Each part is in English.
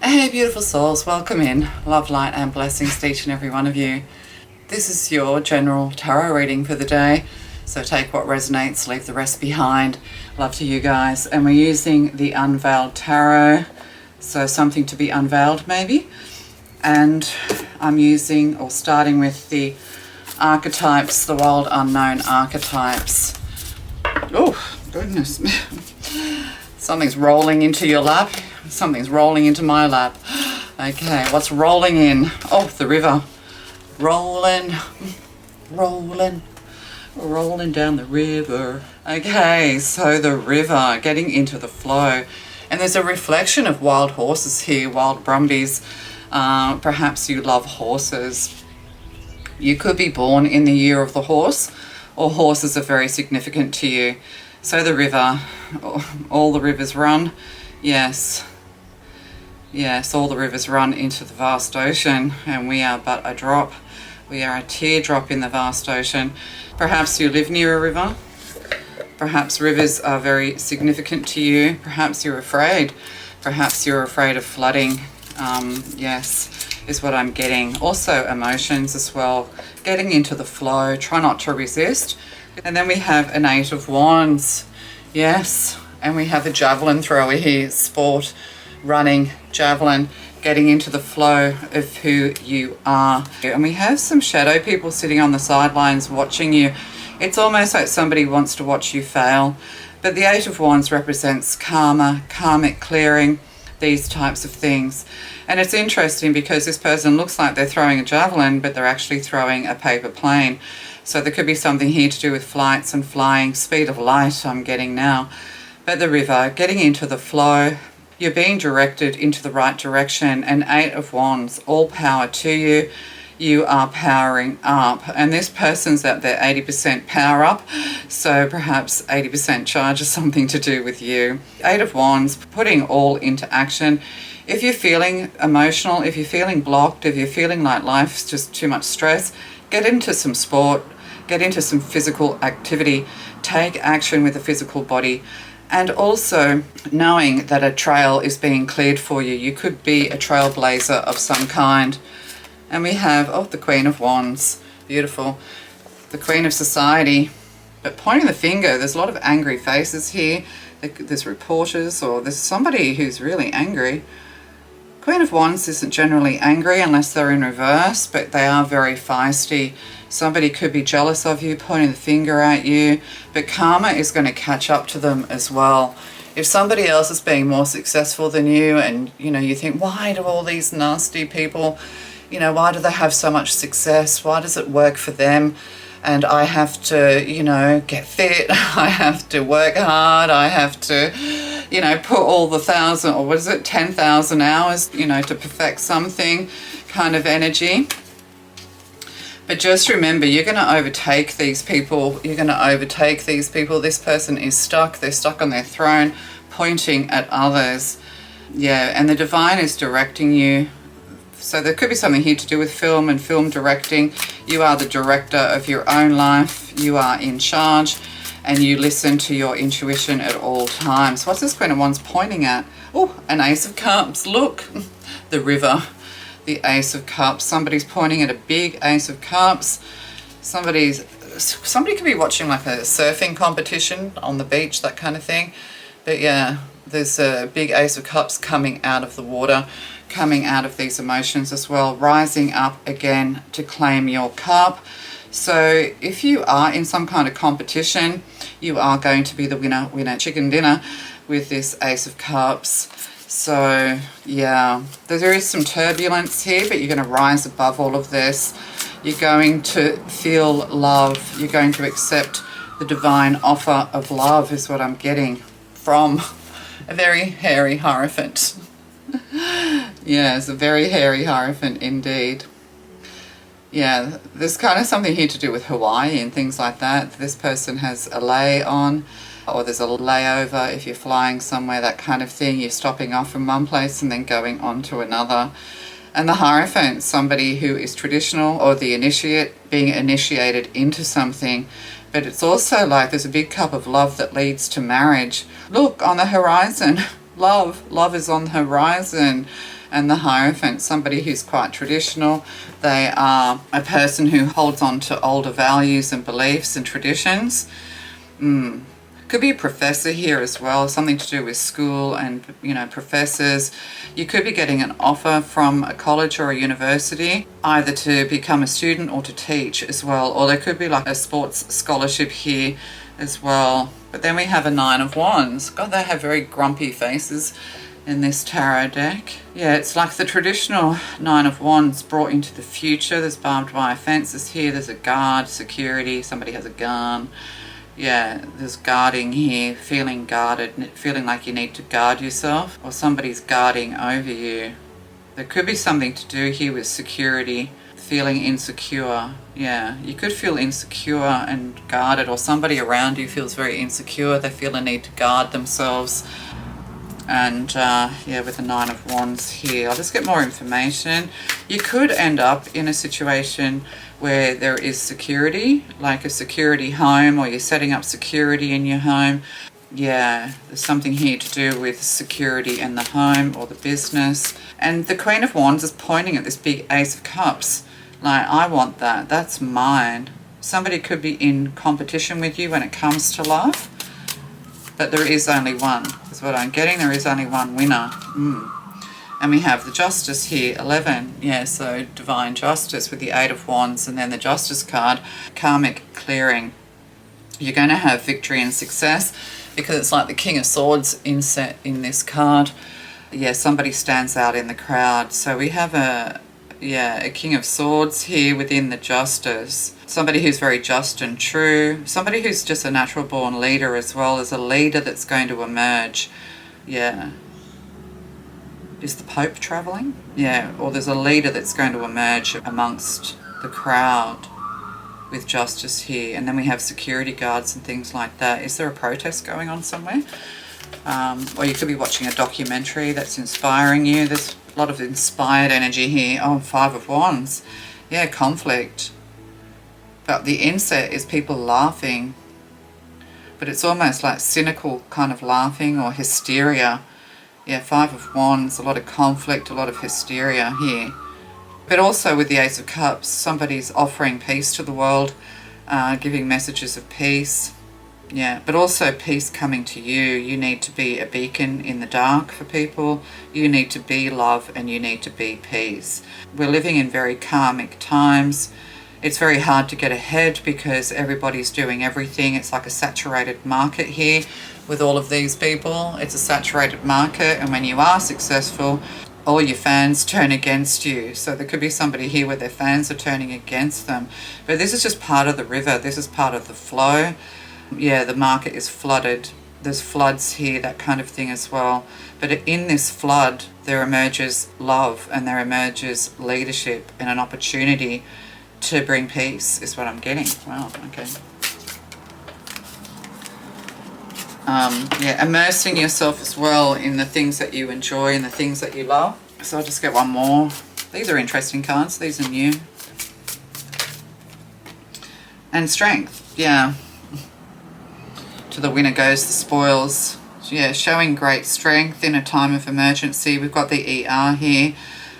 Hey beautiful souls, welcome in. Love, light and blessings to each and every one of you. This is your general tarot reading for the day, so take what resonates, leave the rest behind. Love to you guys. And we're using the Unveiled Tarot, so something to be unveiled maybe. And I'm using, or starting with the Archetypes, the Wild Unknown Archetypes. Oh goodness. Something's rolling into your lap. Something's rolling into my lap. Okay, what's rolling in? Oh, the river. Rolling down the river. Okay, so the river, getting into the flow. And there's a reflection of wild horses here, wild brumbies. Perhaps you love horses. You could be born in the year of the horse, or horses are very significant to you. So the river, all the rivers run. Yes, all the rivers run into the vast ocean, and we are but a drop. We are a teardrop in the vast ocean. Perhaps you live near a river. Perhaps rivers are very significant to you. Perhaps you're afraid. Perhaps you're afraid of flooding. Yes, is what I'm getting. Also emotions as well. Getting into the flow. Try not to resist. And then we have an Eight of Wands. Yes, and we have a javelin thrower here. Sport, running, javelin, getting into the flow of who you are. And we have some shadow people sitting on the sidelines watching you. It's almost like somebody wants to watch you fail. But the Eight of Wands represents karma, karmic clearing, these types of things. And it's interesting because this person looks like they're throwing a javelin, but they're actually throwing a paper plane. So there could be something here to do with flights and flying, speed of light I'm getting now. But the river, getting into the flow, you're being directed into the right direction. And Eight of Wands, all power to you. You are powering up. And this person's at their 80% power up. So perhaps 80% charge is something to do with you. Eight of Wands, putting all into action. If you're feeling emotional, if you're feeling blocked, if you're feeling like life's just too much stress, get into some sport, get into some physical activity, take action with the physical body. And also knowing that a trail is being cleared for you. You could be a trailblazer of some kind. And we have, the Queen of Wands. Beautiful. The Queen of Society. But pointing the finger, there's a lot of angry faces here. There's reporters, or there's somebody who's really angry. Queen of Wands isn't generally angry unless they're in reverse, but they are very feisty. Somebody could be jealous of you, pointing the finger at you, but karma is going to catch up to them as well. If somebody else is being more successful than you, and you think, why do all these nasty people, why do they have so much success? Why does it work for them? And I have to, get fit. I have to work hard. I have to, put all the 10,000 hours, to perfect something kind of energy. But just remember, you're going to overtake these people. You're going to overtake these people. This person is stuck. They're stuck on their throne, pointing at others. Yeah, and the divine is directing you. So there could be something here to do with film and film directing. You are the director of your own life. You are in charge, and you listen to your intuition at all times. What's this Queen of Wands pointing at? Oh, an Ace of Cups. Look, the river. The Ace of Cups. Somebody's pointing at a big Ace of Cups. Somebody could be watching like a surfing competition on the beach, that kind of thing. But yeah, there's a big Ace of Cups coming out of the water, coming out of these emotions as well, rising up again to claim your cup. So if you are in some kind of competition, you are going to be the winner chicken dinner with this Ace of Cups. So yeah, there is some turbulence here, but you're going to rise above all of this. You're going to feel love. You're going to accept the divine offer of love is what I'm getting from a very hairy Hierophant. Yes, a very hairy Hierophant indeed. Yeah, there's kind of something here to do with Hawaii and things like that. This person has a lay on, or there's a layover if you're flying somewhere, that kind of thing. You're stopping off from one place and then going on to another. And the Hierophant, somebody who is traditional, or the initiate, being initiated into something. But it's also like there's a big cup of love that leads to marriage. Look, on the horizon, love is on the horizon. And the Hierophant, somebody who's quite traditional. They are a person who holds on to older values and beliefs and traditions. Could be a professor here as well, something to do with school and, you know, professors. You could be getting an offer from a college or a university, either to become a student or to teach as well. Or there could be like a sports scholarship here as well. But then we have a Nine of Wands. God, they have very grumpy faces in this tarot deck. Yeah, it's like the traditional Nine of Wands brought into the future. There's barbed wire fences here. There's a guard, security. Somebody has a gun. Yeah, there's guarding here, feeling guarded, feeling like you need to guard yourself, or somebody's guarding over you. There could be something to do here with security, feeling insecure. Yeah, you could feel insecure and guarded, or somebody around you feels very insecure. They feel a need to guard themselves. And yeah, with the Nine of Wands here, I'll just get more information. You could end up in a situation where there is security, like a security home, or you're setting up security in your home. Yeah, there's something here to do with security in the home or the business. And the Queen of Wands is pointing at this big Ace of Cups. Like, I want that. That's mine. Somebody could be in competition with you when it comes to love. But there is only one, is what I'm getting. There is only one winner. And we have the Justice here, 11. Yeah, so divine justice with the Eight of Wands, and then the Justice card, karmic clearing. You're going to have victory and success because it's like the King of Swords inset in this card. Yeah, somebody stands out in the crowd. So we have a King of Swords here within the Justice. Somebody who's very just and true. Somebody who's just a natural born leader as well as a leader that's going to emerge. Yeah. Is the Pope travelling? Yeah, or there's a leader that's going to emerge amongst the crowd with justice here. And then we have security guards and things like that. Is there a protest going on somewhere? Or you could be watching a documentary that's inspiring you. There's a lot of inspired energy here. Oh, Five of Wands. Yeah, conflict. But the inset is people laughing. But it's almost like cynical kind of laughing or hysteria. Yeah, Five of Wands, a lot of conflict, a lot of hysteria here. But also with the Ace of Cups, somebody's offering peace to the world, giving messages of peace. Yeah, but also peace coming to you. You need to be a beacon in the dark for people. You need to be love and you need to be peace. We're living in very karmic times. It's very hard to get ahead because everybody's doing everything. It's like a saturated market here with all of these people. It's a saturated market, and when you are successful, all your fans turn against you. So there could be somebody here where their fans are turning against them. But this is just part of the river. This is part of the flow. Yeah, the market is flooded. There's floods here, that kind of thing as well. But in this flood, there emerges love and there emerges leadership and an opportunity to bring peace is what I'm getting. Wow, okay. Yeah, immersing yourself as well in the things that you enjoy and the things that you love. So I'll just get one more. These are interesting cards. These are new. And strength, yeah. To the winner goes the spoils. Yeah, showing great strength in a time of emergency. We've got the ER here.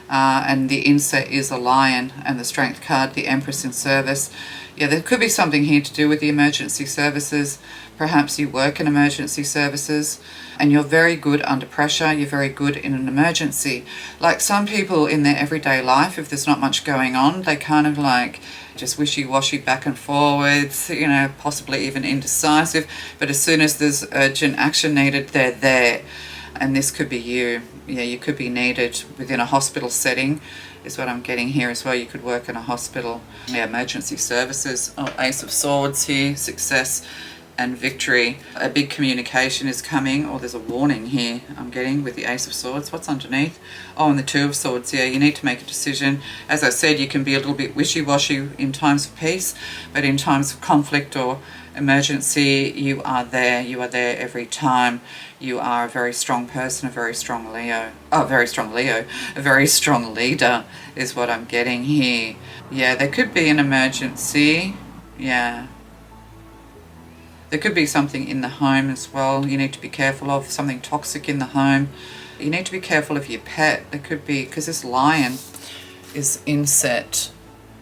And the inset is a lion, and the strength card, the Empress in service. Yeah, there could be something here to do with the emergency services. Perhaps you work in emergency services and you're very good under pressure. You're very good in an emergency. Like some people in their everyday life, if there's not much going on, they kind of like just wishy-washy back and forwards, you know, possibly even indecisive. But as soon as there's urgent action needed, they're there. And this could be you. Yeah, you could be needed within a hospital setting is what I'm getting here as well. You could work in a hospital. Yeah, emergency services. Oh, Ace of Swords here, success and victory. A big communication is coming, or there's a warning here I'm getting with the Ace of Swords. What's underneath? Oh, and the Two of Swords. Yeah, you need to make a decision. As I said, you can be a little bit wishy-washy in times of peace, but in times of conflict or emergency, you are there. You are there every time. You are a very strong person, a very strong Leo. Oh, very strong Leo. A very strong leader is what I'm getting here. Yeah, there could be an emergency. Yeah. There could be something in the home as well you need to be careful of, something toxic in the home. You need to be careful of your pet. There could be, because this lion is inset,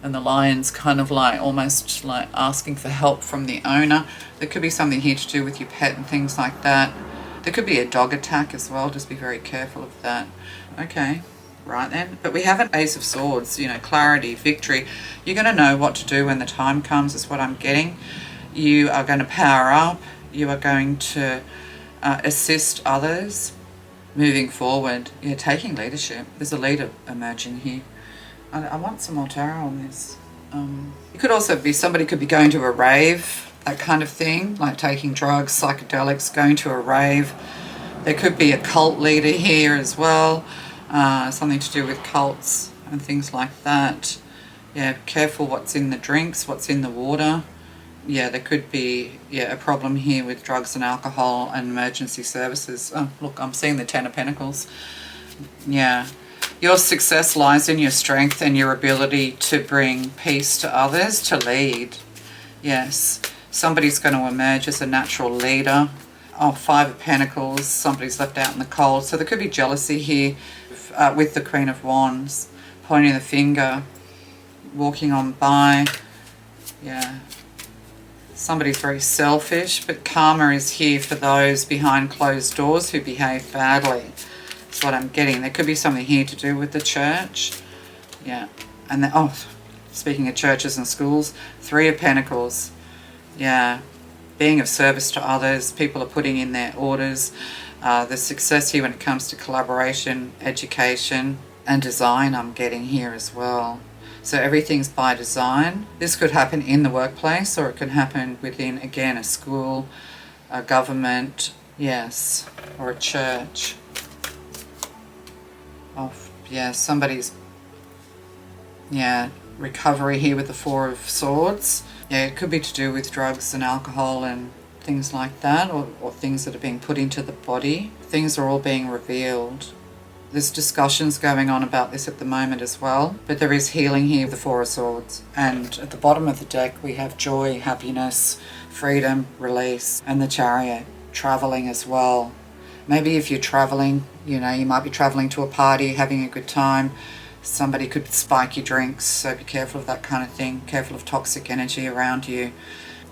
and the lion's kind of like almost like asking for help from the owner. There could be something here to do with your pet and things like that. There could be a dog attack as well. Just be very careful of that. Okay, right then. But we have an Ace of Swords, you know, clarity, victory. You're going to know what to do when the time comes, is what I'm getting. You are going to power up. You are going to assist others moving forward. You're taking leadership. There's a leader emerging here. I want some more tarot on this. It could also be somebody could be going to a rave, that kind of thing, like taking drugs, psychedelics, going to a rave. There could be a cult leader here as well, something to do with cults and things like that. Yeah, careful what's in the drinks, what's in the water. Yeah, there could be a problem here with drugs and alcohol and emergency services. Oh, look, I'm seeing the Ten of Pentacles. Yeah. Your success lies in your strength and your ability to bring peace to others, to lead. Yes, somebody's going to emerge as a natural leader. Oh, Five of Pentacles, somebody's left out in the cold. So there could be jealousy here with the Queen of Wands, pointing the finger, walking on by. Yeah. Somebody's very selfish, but karma is here for those behind closed doors who behave badly. That's what I'm getting. There could be something here to do with the church. Yeah. And then, oh, speaking of churches and schools, Three of Pentacles. Yeah. Being of service to others. People are putting in their orders. The success here when it comes to collaboration, education, and design I'm getting here as well. So everything's by design. This could happen in the workplace, or it can happen within, again, a school, a government, yes, or a church. Oh, yeah, somebody's, yeah, recovery here with the Four of Swords. Yeah, it could be to do with drugs and alcohol and things like that, or things that are being put into the body. Things are all being revealed. There's discussions going on about this at the moment as well, but there is healing here with the Four of Swords. And at the bottom of the deck, we have joy, happiness, freedom, release, and the Chariot, traveling as well. Maybe if you're traveling, you know, you might be traveling to a party, having a good time. Somebody could spike your drinks, so be careful of that kind of thing. Careful of toxic energy around you.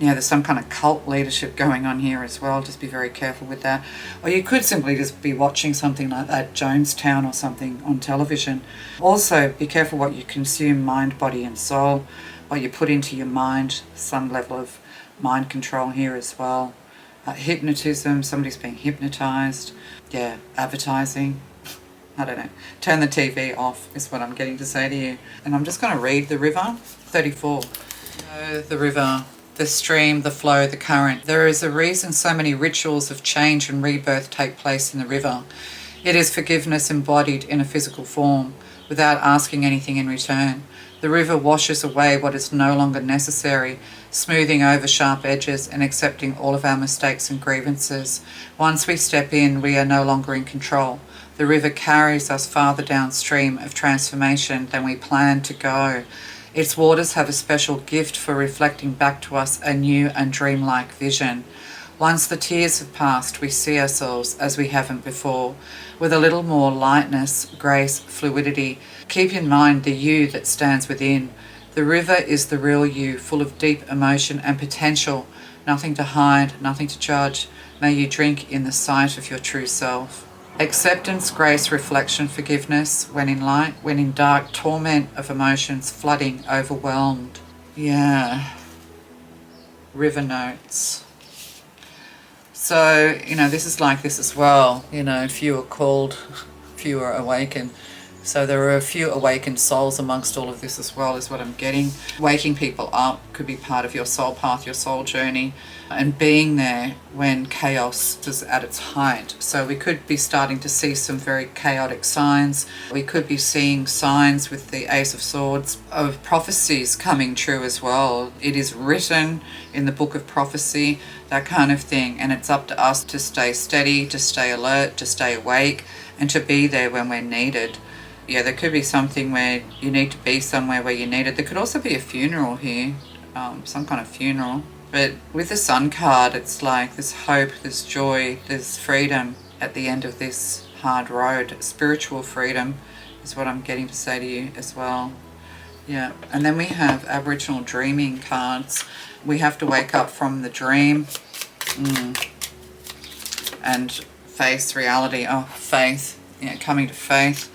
You know, there's some kind of cult leadership going on here as well. Just be very careful with that. Or you could simply just be watching something like that, Jonestown or something on television. Also, be careful what you consume, mind, body and soul. What you put into your mind, some level of mind control here as well. Hypnotism, somebody's being hypnotized. Yeah, advertising. I don't know. Turn the TV off is what I'm getting to say to you. And I'm just going to read the river. 34. So the river, the stream, the flow, the current. There is a reason so many rituals of change and rebirth take place in the river. It is forgiveness embodied in a physical form, without asking anything in return. The river washes away what is no longer necessary, smoothing over sharp edges and accepting all of our mistakes and grievances. Once we step in, we are no longer in control. The river carries us farther downstream of transformation than we planned to go. Its waters have a special gift for reflecting back to us a new and dreamlike vision. Once the tears have passed, we see ourselves as we haven't before, with a little more lightness, grace, fluidity. Keep in mind the you that stands within. The river is the real you, full of deep emotion and potential. Nothing to hide, nothing to judge. May you drink in the sight of your true self. Acceptance, grace, reflection, forgiveness, when in light, when in dark, torment of emotions, flooding, overwhelmed. Yeah. River notes. So, you know, this is like this as well. You know, few are called, few are awakened. So there are a few awakened souls amongst all of this as well, is what I'm getting. Waking people up could be part of your soul path, your soul journey, and being there when chaos is at its height. So we could be starting to see some very chaotic signs. We could be seeing signs with the Ace of Swords of prophecies coming true as well. It is written in the book of prophecy, that kind of thing. And it's up to us to stay steady, to stay alert, to stay awake, and to be there when we're needed. Yeah, there could be something where you need to be somewhere where you're needed. There could also be a funeral here, some kind of funeral. But with the Sun card, it's like there's hope, there's joy, there's freedom at the end of this hard road. Spiritual freedom is what I'm getting to say to you as well. Yeah, and then we have Aboriginal dreaming cards. We have to wake up from the dream and face reality. Oh, faith. Yeah, coming to faith.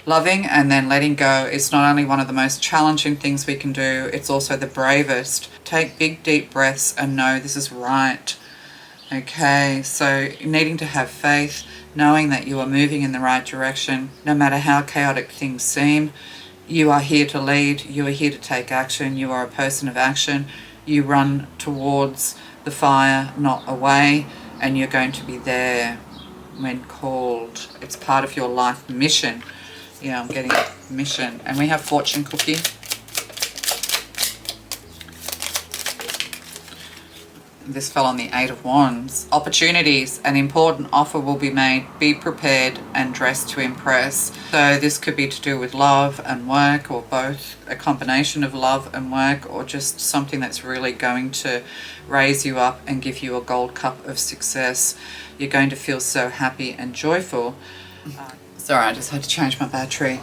Loving and then letting go is not only one of the most challenging things we can do, it's also the bravest. Take big, deep breaths and know this is right. Okay, so needing to have faith, knowing that you are moving in the right direction, no matter how chaotic things seem. You are here to lead, you are here to take action, you are a person of action. You run towards the fire, not away, and you're going to be there when called. It's part of your life mission. Yeah, I'm getting a mission. And we have fortune cookie. This fell on the 8 of Wands. Opportunities, an important offer will be made. Be prepared and dress to impress. So this could be to do with love and work, or both, a combination of love and work, or just something that's really going to raise you up and give you a gold cup of success. You're going to feel so happy and joyful. Sorry, I just had to change my battery.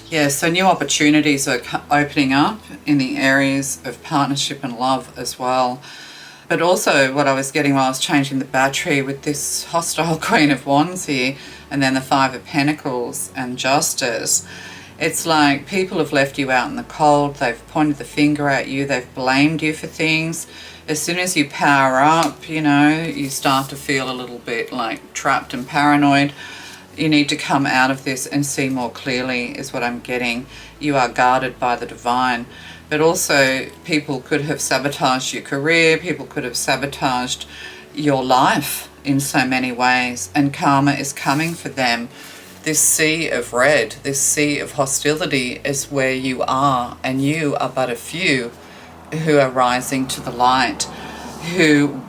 Yeah, so new opportunities are opening up in the areas of partnership and love as well. But also what I was getting while I was changing the battery with this hostile Queen of Wands here, and then the 5 of Pentacles and Justice, it's like people have left you out in the cold, they've pointed the finger at you, they've blamed you for things. As soon as you power up, you know, you start to feel a little bit like trapped and paranoid. You need to come out of this and see more clearly is what I'm getting. You are guarded by the divine. But also people could have sabotaged your career, people could have sabotaged your life in so many ways, and karma is coming for them. This sea of red, this sea of hostility is where you are, and you are but a few who are rising to the light, who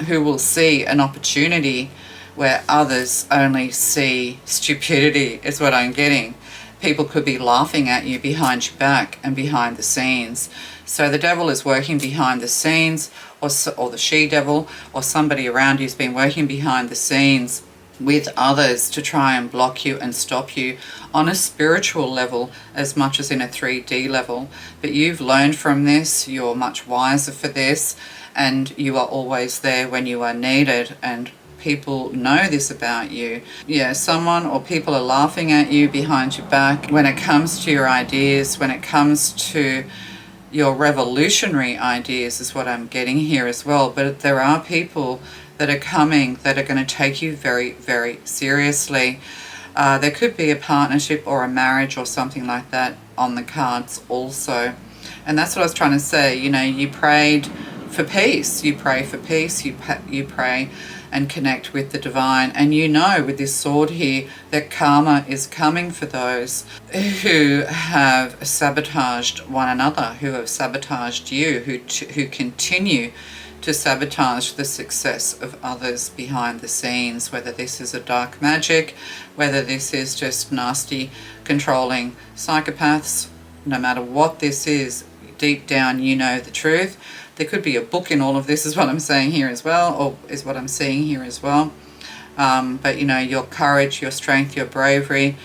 will see an opportunity where others only see stupidity is what I'm getting. People could be laughing at you behind your back and behind the scenes. So the devil is working behind the scenes, or the she-devil, or somebody around you has been working behind the scenes with others to try and block you and stop you on a spiritual level as much as in a 3D level. But you've learned from this, you're much wiser for this, and you are always there when you are needed, and people know this about you. Yeah, someone or people are laughing at you behind your back when it comes to your ideas, when it comes to your revolutionary ideas is what I'm getting here as well. But there are people that are coming that are going to take you very, very seriously. There could be a partnership or a marriage or something like that on the cards also. And that's what I was trying to say. You know, you prayed for peace. You pray for peace. You pray and connect with the divine. And you know with this sword here that karma is coming for those who have sabotaged one another, who have sabotaged you, who continue to sabotage the success of others behind the scenes, whether this is a dark magic, whether this is just nasty, controlling psychopaths. No matter what this is, deep down you know the truth. There could be a book in all of this is what I'm saying here as well, or is what I'm seeing here as well. But you know, your courage, your strength, your bravery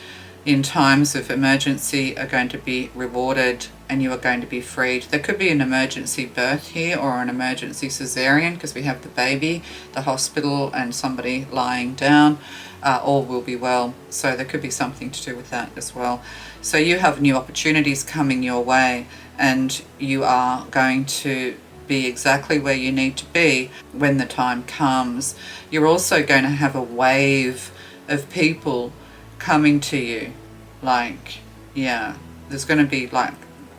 in times of emergency are going to be rewarded, and you are going to be freed. There could be an emergency birth here, or an emergency cesarean, because we have the baby, the hospital, and somebody lying down. All will be well. So there could be something to do with that as well. So you have new opportunities coming your way, and you are going to be exactly where you need to be when the time comes. You're also going to have a wave of people coming to you. Like, yeah, there's going to be like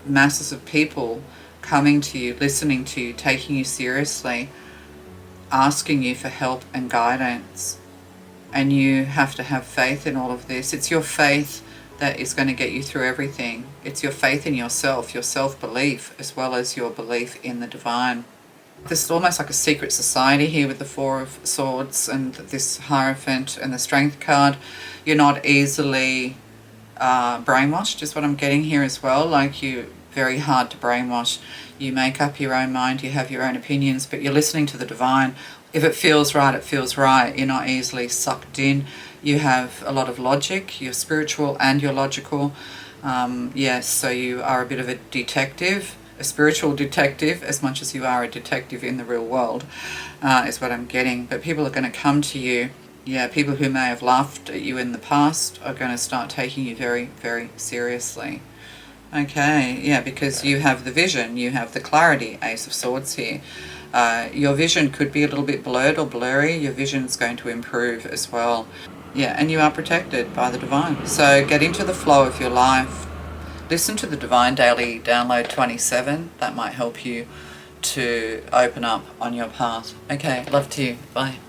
masses of people coming to you, listening to you, taking you seriously, asking you for help and guidance. And you have to have faith in all of this. It's your faith that is going to get you through everything. It's your faith in yourself, your self-belief, as well as your belief in the divine. This is almost like a secret society here with the 4 of Swords and this Hierophant and the Strength card. You're not easily brainwashed is what I'm getting here as well. Like, you're very hard to brainwash. You make up your own mind, you have your own opinions, but you're listening to the divine If it feels right, it feels right. You're not easily sucked in. You have a lot of logic. You're spiritual and you're logical. Yes, so you are a bit of a detective, a spiritual detective, as much as you are a detective in the real world, is what I'm getting. But people are going to come to you. Yeah, people who may have laughed at you in the past are going to start taking you very, very seriously. Okay, yeah, because you have the vision, you have the clarity, Ace of Swords here. Your vision could be a little bit blurred or blurry. Your vision is going to improve as well. Yeah, and you are protected by the divine. So get into the flow of your life. Listen to the Divine Daily Download 27. That might help you to open up on your path. Okay, love to you. Bye.